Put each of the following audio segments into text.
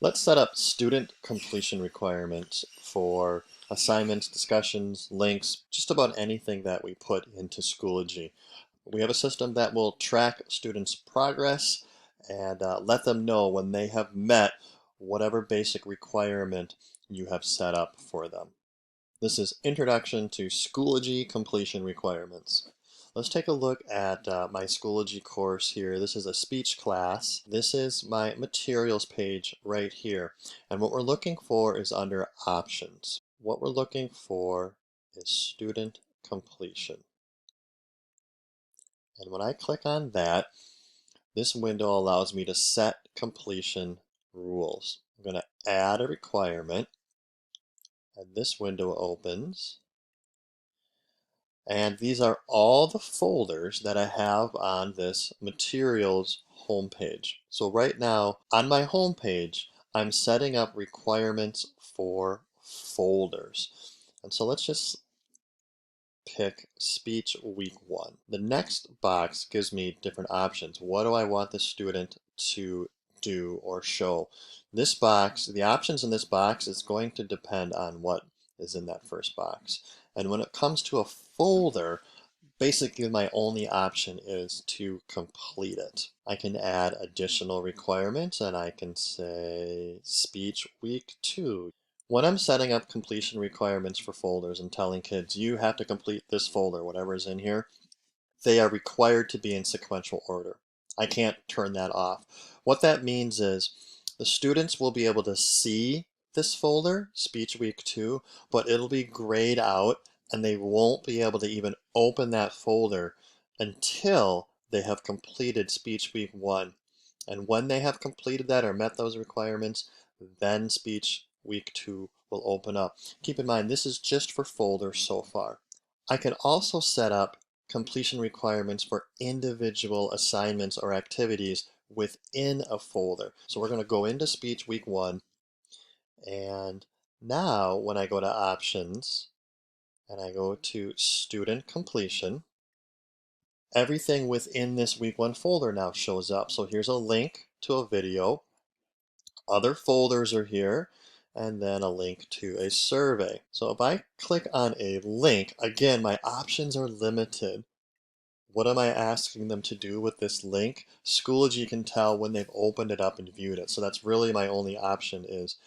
Let's set up student completion requirements for assignments, discussions, links, just about anything that we put into Schoology. We have a system that will track students' progress and let them know when they have met whatever basic requirement you have set up for them. This is Introduction to Schoology Completion Requirements. Let's take a look at my Schoology course here. This is a speech class. This is my materials page right here. And what we're looking for is under options. What we're looking for is student completion. And when I click on that, this window allows me to set completion rules. I'm going to add a requirement, and this window opens. And these are all the folders that I have on this materials homepage. So right now on my homepage, I'm setting up requirements for folders. And so let's just pick speech week 1. The next box gives me different options. What do I want the student to do or show? This box, the options in this box is going to depend on what is in that first box. And when it comes to a folder, basically my only option is to complete it. I can add additional requirements and I can say speech week 2. When I'm setting up completion requirements for folders and telling kids you have to complete this folder, whatever is in here, they are required to be in sequential order. I can't turn that off. What that means is the students will be able to see this folder, speech week 2, but it'll be grayed out and they won't be able to even open that folder until they have completed speech week 1. And when they have completed that or met those requirements, then speech week 2 will open up. Keep in mind, this is just for folders so far. I can also set up completion requirements for individual assignments or activities within a folder. So we're going to go into speech week 1, and now when I go to options and I go to student completion, everything within this week 1 folder now shows up. So here's a link to a video, other folders are here, and then a link to a survey. So if I click on a link, again, my options are limited. What am I asking them to do with this link? Schoology can tell when they've opened it up and viewed it. So that's really my only option is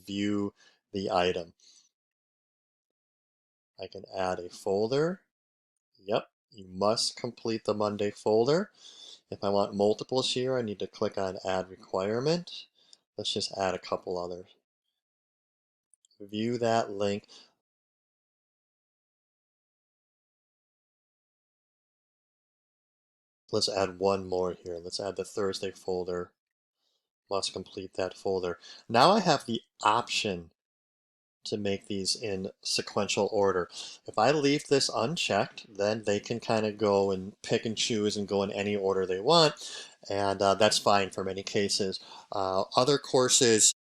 view the item. I can add a folder. Yep, you must complete the Monday folder. If I want multiples here, I need to click on add requirement. Let's just add a couple others. View that link. Let's add one more here. Let's add the Thursday folder. Must complete that folder. Now I have the option to make these in sequential order. If I leave this unchecked, then they can kind of go and pick and choose and go in any order they want, and that's fine for many cases. Other courses,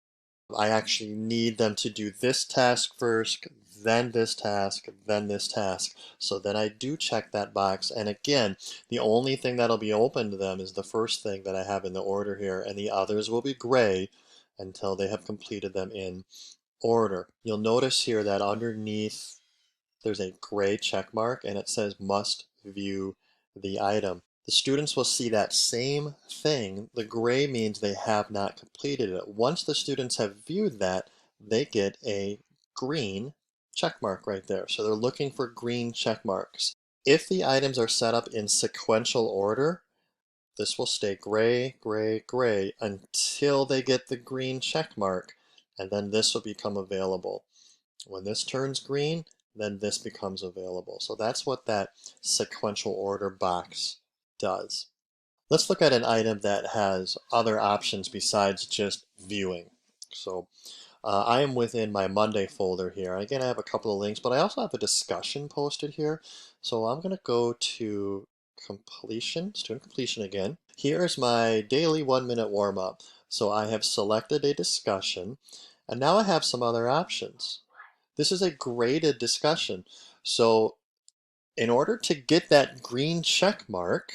I actually need them to do this task first, then this task, then this task. So then I do check that box, and again, the only thing that'll be open to them is the first thing that I have in the order here, and the others will be gray until they have completed them in order. You'll notice here that underneath there's a gray check mark and it says must view the item. The students will see that same thing. The gray means they have not completed it. Once the students have viewed that, they get a green check mark right there. So they're looking for green check marks. If the items are set up in sequential order, this will stay gray, gray, gray until they get the green check mark, and then this will become available. When this turns green, then this becomes available. So that's what that sequential order box does. Let's look at an item that has other options besides just viewing. So I am within my Monday folder here. Again, I have a couple of links, but I also have a discussion posted here. So I'm going to go to completion, student completion again. Here's my daily 1-minute warm-up. So I have selected a discussion, and now I have some other options. This is a graded discussion. So in order to get that green check mark,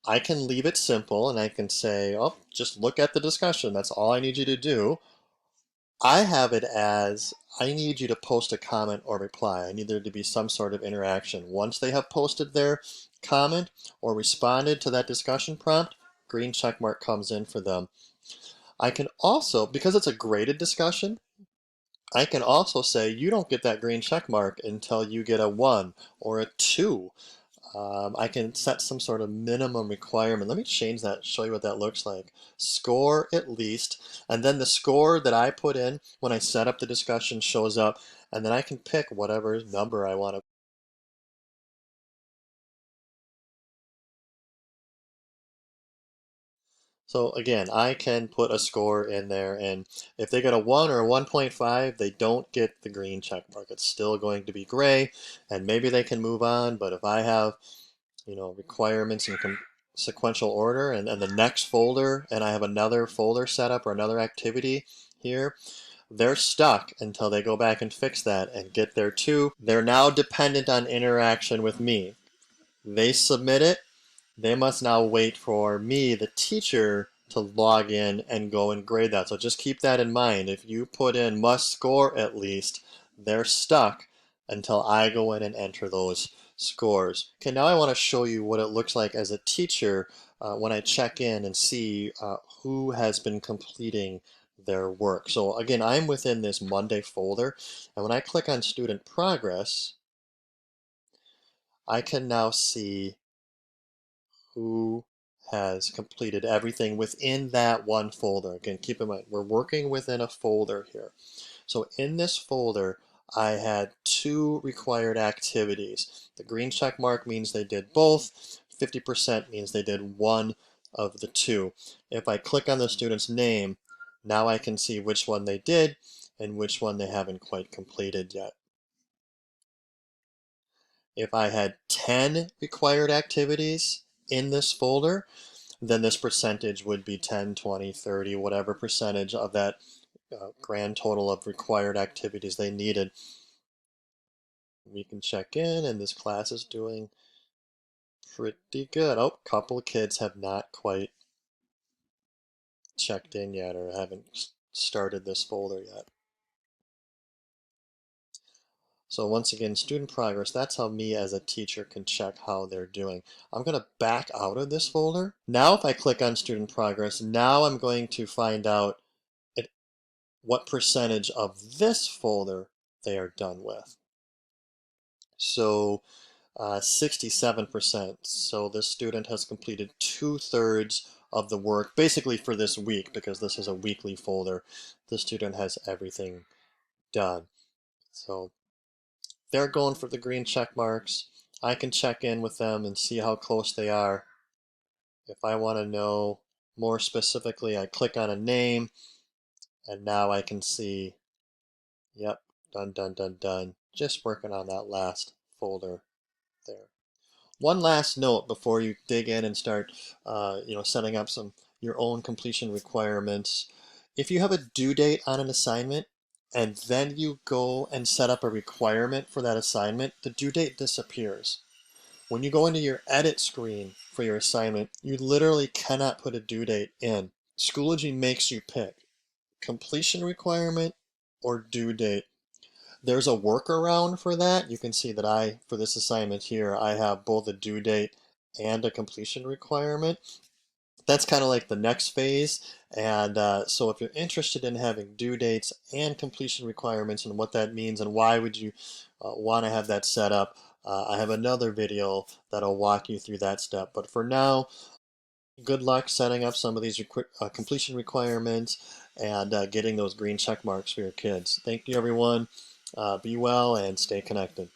I can leave it simple and I can say, oh, just look at the discussion. That's all I need you to do. I have it as I need you to post a comment or reply. I need there to be some sort of interaction. Once they have posted their comment or responded to that discussion prompt, green check mark comes in for them. I can also, because it's a graded discussion, I can also say you don't get that green check mark until you get a 1 or a 2. I can set some sort of minimum requirement. Let me change that, show you what that looks like. Score at least, and then the score that I put in when I set up the discussion shows up, and then I can pick whatever number I want to. So again, I can put a score in there, and if they get a 1 or a 1.5, they don't get the green check mark. It's still going to be gray, and maybe they can move on, but if I have requirements in sequential order and the next folder, and I have another folder set up or another activity here, they're stuck until they go back and fix that and get their 2. They're now dependent on interaction with me. They submit it, they must now wait for me, the teacher, to log in and go and grade that. So just keep that in mind. If you put in must score at least, they're stuck until I go in and enter those scores. Okay, now I want to show you what it looks like as a teacher when I check in and see who has been completing their work. So again, I'm within this Monday folder, and when I click on student progress, I can now see who has completed everything within that one folder. Again, keep in mind, we're working within a folder here. So in this folder, I had 2 required activities. The green check mark means they did both. 50% means they did one of the 2. If I click on the student's name, now I can see which one they did and which one they haven't quite completed yet. If I had 10 required activities in this folder, then this percentage would be 10, 20, 30, whatever percentage of that grand total of required activities they needed. We can check in, and this class is doing pretty good. Oh, a couple of kids have not quite checked in yet or haven't started this folder yet. So once again, student progress, that's how me as a teacher can check how they're doing. I'm going to back out of this folder. Now if I click on student progress, now I'm going to find out what percentage of this folder they are done with. So 67%. So this student has completed 2/3 of the work, basically for this week, because this is a weekly folder. The student has everything done. So they're going for the green check marks. I can check in with them and see how close they are. If I want to know more specifically, I click on a name, and now I can see, yep, done, done, done, done. Just working on that last folder there. One last note before you dig in and start, setting up your own completion requirements. If you have a due date on an assignment and then you go and set up a requirement for that assignment, the due date disappears. When you go into your edit screen for your assignment, you literally cannot put a due date in. Schoology makes you pick completion requirement or due date. There's a workaround for that. You can see that for this assignment here, I have both a due date and a completion requirement. That's kind of like the next phase. And so if you're interested in having due dates and completion requirements and what that means and why would you want to have that set up, I have another video that'll walk you through that step. But for now, good luck setting up some of these completion requirements and getting those green check marks for your kids. Thank you, everyone. Be well and stay connected.